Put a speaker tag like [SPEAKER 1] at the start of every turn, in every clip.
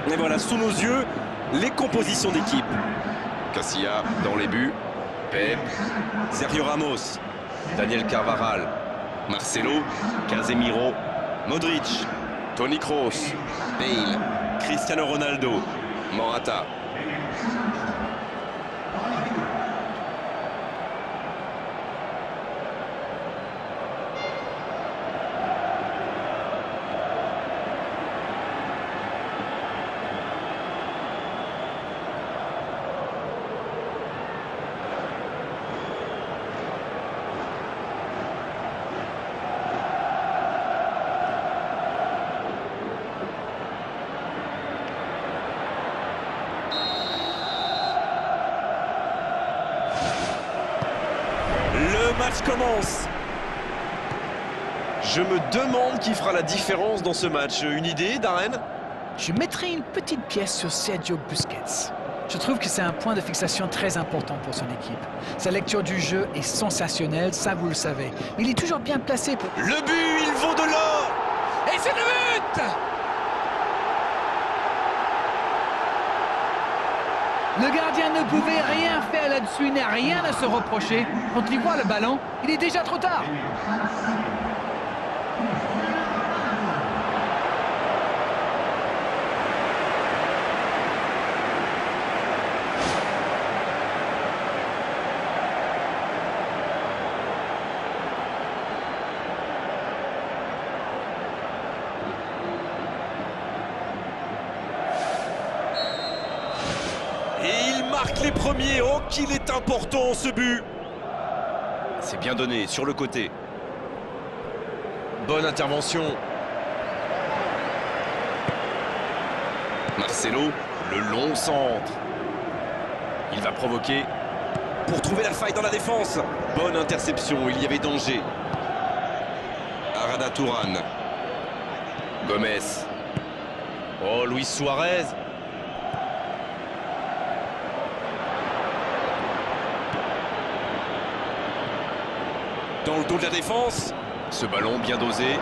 [SPEAKER 1] Et voilà, sous nos yeux, les compositions d'équipe.
[SPEAKER 2] Casilla dans les buts. Pep.
[SPEAKER 1] Sergio Ramos.
[SPEAKER 2] Daniel Carvajal. Marcelo.
[SPEAKER 1] Casemiro. Modric.
[SPEAKER 2] Toni Kroos.
[SPEAKER 1] Bale. Cristiano Ronaldo.
[SPEAKER 2] Morata.
[SPEAKER 1] Le match commence.
[SPEAKER 2] Je me demande qui fera la différence dans ce match. Une idée, Darren?
[SPEAKER 3] Je mettrai une petite pièce sur Sergio Busquets. Je trouve que c'est un point de fixation très important pour son équipe. Sa lecture du jeu est sensationnelle, ça vous le savez. Il est toujours bien placé pour...
[SPEAKER 1] Le but, il vaut de l'or.
[SPEAKER 3] Et c'est le but! Le gardien ne pouvait rien faire là-dessus, il n'a rien à se reprocher. Quand il voit le ballon, il est déjà trop tard.
[SPEAKER 1] Et il marque les premiers. Oh, qu'il est important ce but.
[SPEAKER 2] C'est bien donné, sur le côté. Bonne intervention. Marcelo, le long centre. Il va provoquer.
[SPEAKER 1] Pour trouver la faille dans la défense.
[SPEAKER 2] Bonne interception, il y avait danger. Arada Turan. Gomez. Oh, Luis Suarez.
[SPEAKER 1] Dans le dos de la défense.
[SPEAKER 2] Ce ballon bien dosé.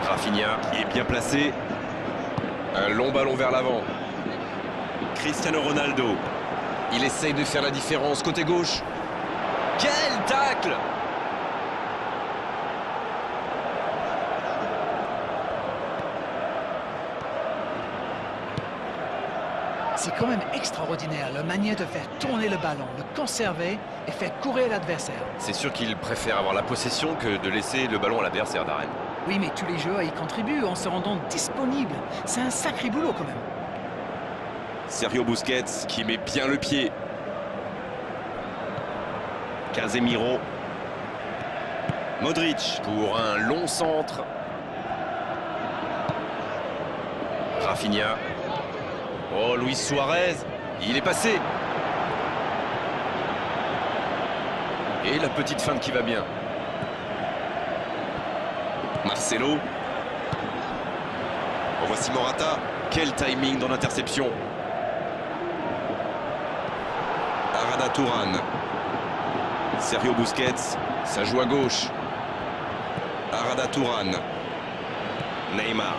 [SPEAKER 2] Rafinha qui est bien placé. Un long ballon vers l'avant.
[SPEAKER 1] Cristiano Ronaldo.
[SPEAKER 2] Il essaye de faire la différence côté gauche. Quel tacle!
[SPEAKER 3] C'est quand même extraordinaire, la manière de faire tourner le ballon, le conserver et faire courir l'adversaire.
[SPEAKER 2] C'est sûr qu'il préfère avoir la possession que de laisser le ballon à l'adversaire, Darren.
[SPEAKER 3] Oui, mais tous les joueurs y contribuent en se rendant disponibles. C'est un sacré boulot quand même.
[SPEAKER 1] Sergio Busquets qui met bien le pied. Casemiro. Modric.
[SPEAKER 2] Pour un long centre. Rafinha. Oh, Luis Suarez. Il est passé. Et la petite feinte qui va bien. Marcelo.
[SPEAKER 1] Voici Morata. Quel timing dans l'interception. Arada Turan. Sergio Busquets.
[SPEAKER 2] Ça joue à gauche.
[SPEAKER 1] Arada Turan. Neymar.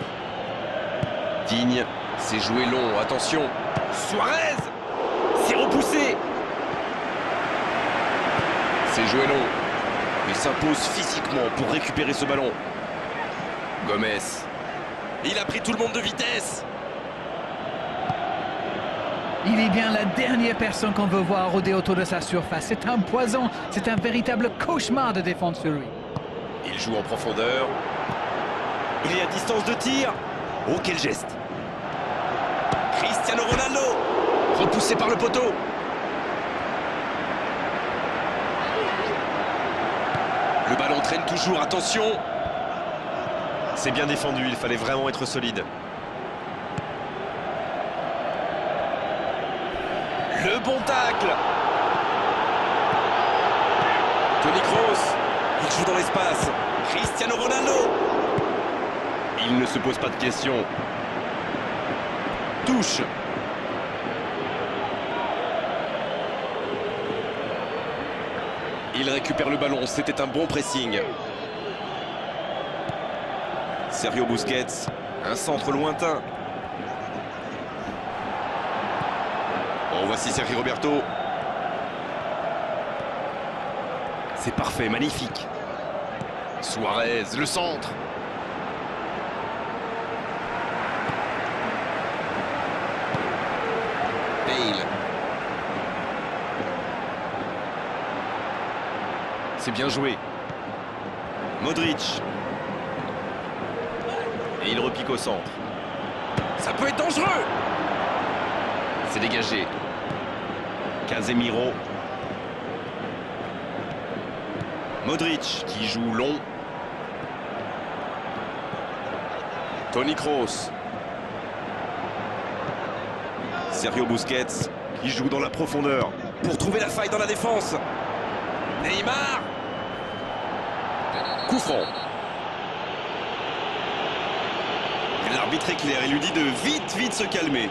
[SPEAKER 2] Digne. C'est joué long. Attention.
[SPEAKER 1] Suarez. C'est repoussé.
[SPEAKER 2] C'est joué long.
[SPEAKER 1] Il s'impose physiquement pour récupérer ce ballon.
[SPEAKER 2] Gomez.
[SPEAKER 1] Il a pris tout le monde de vitesse.
[SPEAKER 3] Il est bien la dernière personne qu'on veut voir rôder autour de sa surface. C'est un poison, c'est un véritable cauchemar de défendre sur lui.
[SPEAKER 2] Il joue en profondeur.
[SPEAKER 1] Il est à distance de tir. Oh, quel geste. Cristiano Ronaldo.
[SPEAKER 2] Repoussé par le poteau.
[SPEAKER 1] Le ballon traîne toujours, attention.
[SPEAKER 2] C'est bien défendu, il fallait vraiment être solide.
[SPEAKER 1] Le bon tacle. Toni Kroos. Il joue dans l'espace. Cristiano Ronaldo.
[SPEAKER 2] Il ne se pose pas de questions.
[SPEAKER 1] Touche. Il récupère le ballon, c'était un bon pressing. Sergio Busquets, un centre lointain.
[SPEAKER 2] voici Sergi Roberto. C'est parfait, magnifique. Suarez, le centre. Bale. C'est bien joué. Modric. Et il repique au centre. Ça peut être dangereux. C'est dégagé. Casemiro. Modric qui joue long. Toni Kroos. Sergio Busquets qui joue dans la profondeur pour trouver la faille dans la défense. Neymar. Coup franc. L'arbitre est clair, il lui dit de vite se calmer.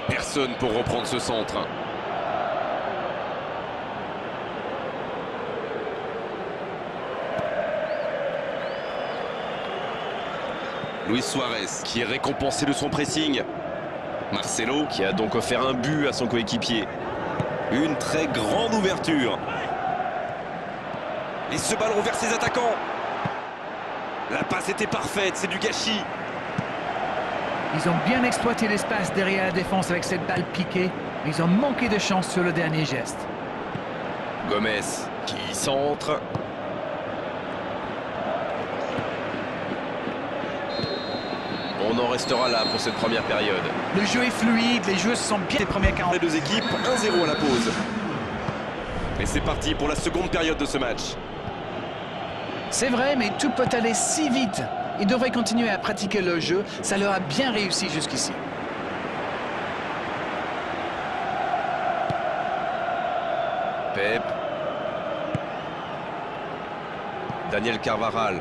[SPEAKER 2] Personne pour reprendre ce centre. Luis Suarez qui est récompensé de son pressing. Marcelo qui a donc offert un but à son coéquipier. Une très grande ouverture. Et ce ballon vers ses attaquants. La passe était parfaite, c'est du gâchis.
[SPEAKER 3] Ils ont bien exploité l'espace derrière la défense avec cette balle piquée, mais ils ont manqué de chance sur le dernier geste.
[SPEAKER 2] Gomez qui centre. On en restera là pour cette première période.
[SPEAKER 3] Le jeu est fluide, les joueurs se sentent bien les premières 40.
[SPEAKER 2] Les deux équipes, 1-0 à la pause. Et c'est parti pour la seconde période de ce match.
[SPEAKER 3] C'est vrai, mais tout peut aller si vite. Ils devraient continuer à pratiquer le jeu, ça leur a bien réussi jusqu'ici.
[SPEAKER 2] Pep. Daniel Carvajal.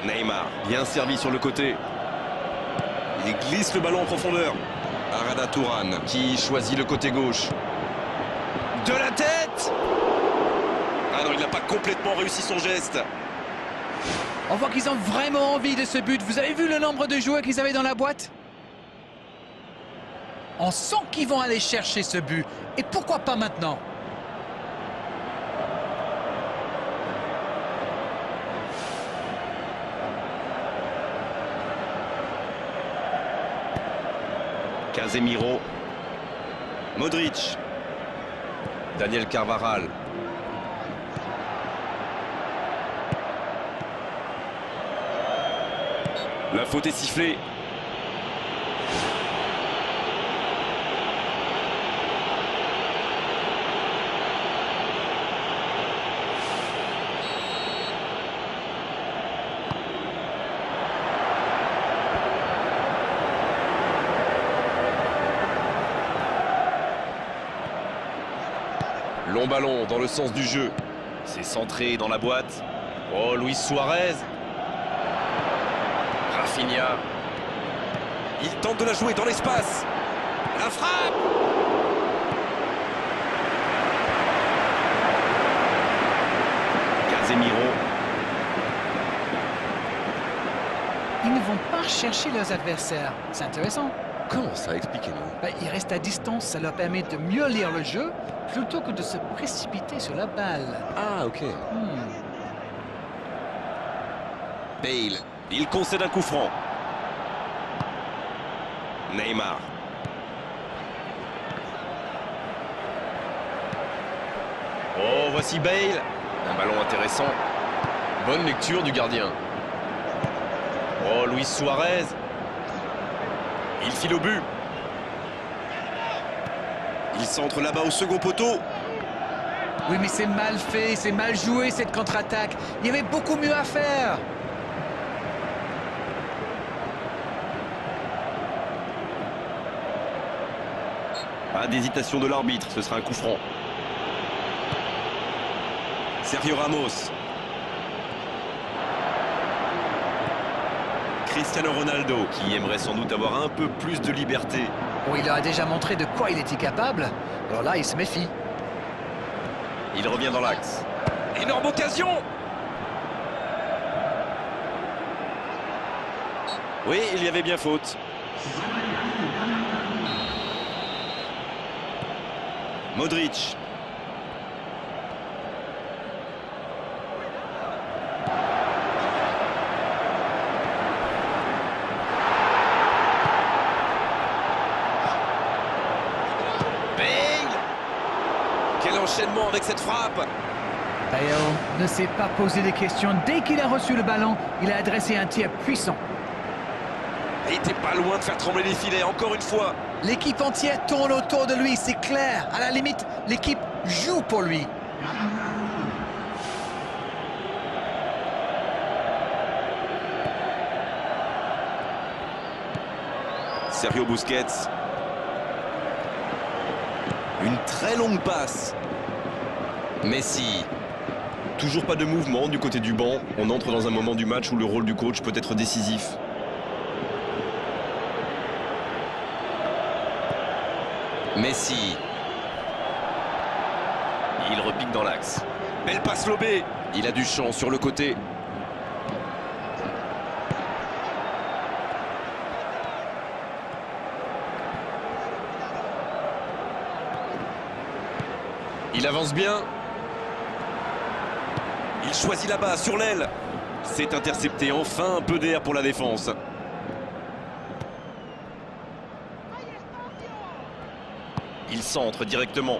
[SPEAKER 2] Neymar, bien servi sur le côté. Il glisse le ballon en profondeur. Arada Turan qui choisit le côté gauche. De la tête! Ah non, il n'a pas complètement réussi son geste.
[SPEAKER 3] On voit qu'ils ont vraiment envie de ce but. Vous avez vu le nombre de joueurs qu'ils avaient dans la boîte? On sent qu'ils vont aller chercher ce but. Et pourquoi pas maintenant?
[SPEAKER 2] Casemiro. Modric. Daniel Carvajal. La faute est sifflée. Long ballon dans le sens du jeu. C'est centré dans la boîte. Oh, Luis Suarez. Rafinha. Il tente de la jouer dans l'espace. La frappe. Casemiro.
[SPEAKER 3] Ils ne vont pas chercher leurs adversaires. C'est intéressant.
[SPEAKER 2] Comment ça? Expliquez-nous.
[SPEAKER 3] Ils restent à distance, ça leur permet de mieux lire le jeu plutôt que de se précipiter sur la balle.
[SPEAKER 2] Ah, ok. Bale. Il concède un coup franc. Neymar. Oh, voici Bale. Un ballon intéressant. Bonne lecture du gardien. Oh, Luis Suarez. Il file au but. Il centre là-bas au second poteau.
[SPEAKER 3] Oui, mais c'est mal fait, c'est mal joué cette contre-attaque. Il y avait beaucoup mieux à faire.
[SPEAKER 2] Pas d'hésitation de l'arbitre, ce sera un coup franc. Sergio Ramos. Cristiano Ronaldo, qui aimerait sans doute avoir un peu plus de liberté.
[SPEAKER 3] Bon, il leur a déjà montré de quoi il était capable, alors là, il se méfie.
[SPEAKER 2] Il revient dans l'axe.
[SPEAKER 1] Énorme occasion.
[SPEAKER 2] Oui, il y avait bien faute. Modric.
[SPEAKER 1] Quel enchaînement avec cette frappe.
[SPEAKER 3] Théo ne s'est pas posé de questions. Dès qu'il a reçu le ballon, il a adressé un tir puissant.
[SPEAKER 1] Il était pas loin de faire trembler les filets, encore une fois.
[SPEAKER 3] L'équipe entière tourne autour de lui, c'est clair. À la limite, l'équipe joue pour lui.
[SPEAKER 2] Sergio Busquets. Une très longue passe. Messi. Toujours pas de mouvement du côté du banc. On entre dans un moment du match où le rôle du coach peut être décisif. Messi. Il repique dans l'axe.
[SPEAKER 1] Belle passe lobée.
[SPEAKER 2] Il a du champ sur le côté. Il avance bien.
[SPEAKER 1] Il choisit là-bas, sur l'aile.
[SPEAKER 2] C'est intercepté. Enfin un peu d'air pour la défense. Il centre directement.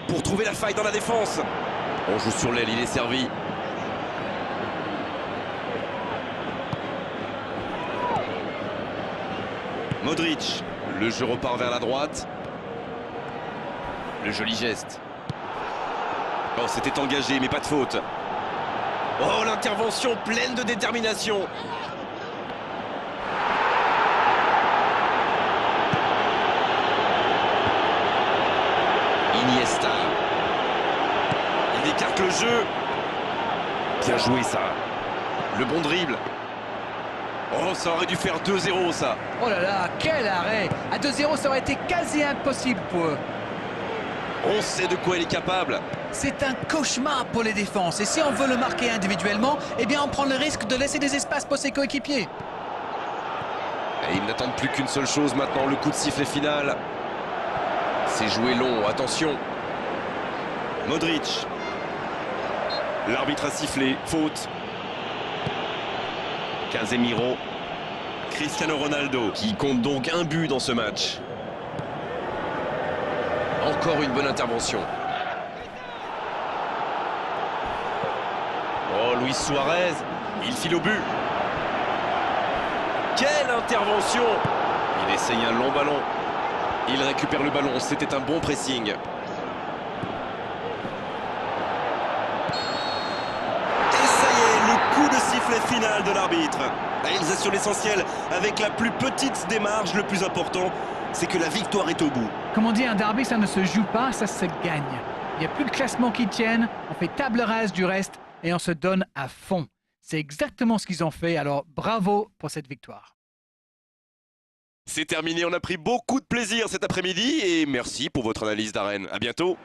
[SPEAKER 1] Pour trouver la faille dans la défense.
[SPEAKER 2] On joue sur l'aile, il est servi. Modric. Le jeu repart vers la droite. Le joli geste. Oh, c'était engagé, mais pas de faute. Oh, l'intervention pleine de détermination. Iniesta.
[SPEAKER 1] Il écarte le jeu.
[SPEAKER 2] Bien joué, ça. Le bon dribble. Oh, ça aurait dû faire 2-0, ça.
[SPEAKER 3] Oh là là, quel arrêt! À 2-0, ça aurait été quasi impossible pour eux.
[SPEAKER 2] On sait de quoi il est capable.
[SPEAKER 3] C'est un cauchemar pour les défenses. Et si on veut le marquer individuellement, eh bien on prend le risque de laisser des espaces pour ses coéquipiers.
[SPEAKER 2] Et ils n'attendent plus qu'une seule chose maintenant, le coup de sifflet final. C'est joué long, attention. Modric. L'arbitre a sifflé, faute. Casemiro. Cristiano Ronaldo, qui compte donc un but dans ce match. Encore une bonne intervention. Oh, Luis Suarez, il file au but. Quelle intervention! Il essaye un long ballon. Il récupère le ballon, c'était un bon pressing.
[SPEAKER 1] Et ça y est, le coup de sifflet final de l'arbitre. Ils assurent l'essentiel avec la plus petite des marges. Le plus important, c'est que la victoire est au bout.
[SPEAKER 3] Comme on dit, un derby, ça ne se joue pas, ça se gagne. Il n'y a plus de classement qui tienne, on fait table rase du reste et on se donne à fond. C'est exactement ce qu'ils ont fait, alors bravo pour cette victoire.
[SPEAKER 2] C'est terminé, on a pris beaucoup de plaisir cet après-midi et merci pour votre analyse d'arène. À bientôt.